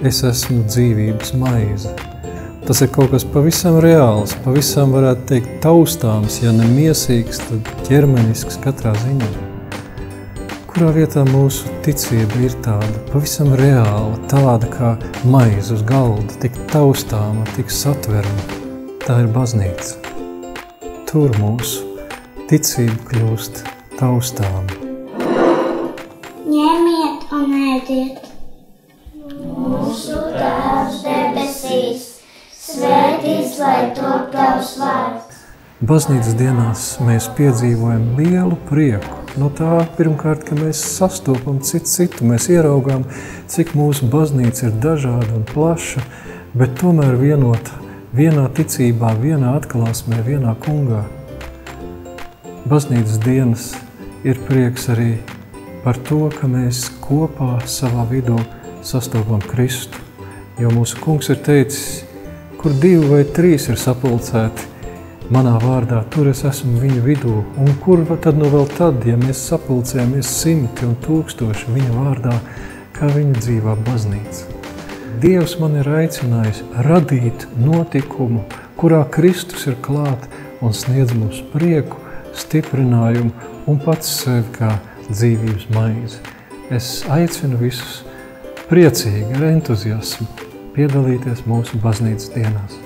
es esmu dzīvības maize. Tas ir kaut kas pavisam reāls, pavisam varētu teikt taustāms, ja ne miesīgs, tad ķermenisks katrā ziņā. Kurā vietā mūsu ticība ir tāda pavisam reāla, tāda kā maize uz galda, tik taustāma, tik satverama. Tā ir baznīca. Tur mūsu ticība kļūst taustāma. Ņemiet un ēdiet. Mūsu Tēvs debesīs, svētīts, lai top tavs vārds. Baznīcas dienās mēs piedzīvojam lielu prieku. No tā pirmkārt, ka mēs sastopam citu, mēs ieraugām, cik mūsu baznīca ir dažāda un plaša, bet tomēr vienota, vienā ticībā, vienā atklāsmē, vienā kungā. Baznīcas dienas ir prieks arī par to, ka mēs kopā savā vidū sastopam Kristu, jo mūsu kungs ir teicis, kur 2 vai 3 ir sapulcēti manā vārdā, tur es esmu viņu vidū, un kur tad nu vēl tad, ja mēs sapulcējamies 100 un 1000 viņa vārdā, kā viņa dzīvā baznīca. Dievs man ir aicinājis radīt notikumu, kurā Kristus ir klāt un sniedz mums prieku, stiprinājumu un pats sevi kā dzīvības maizi. Es aicinu visus priecīgi ar entuziasmu piedalīties mūsu baznīcas dienās.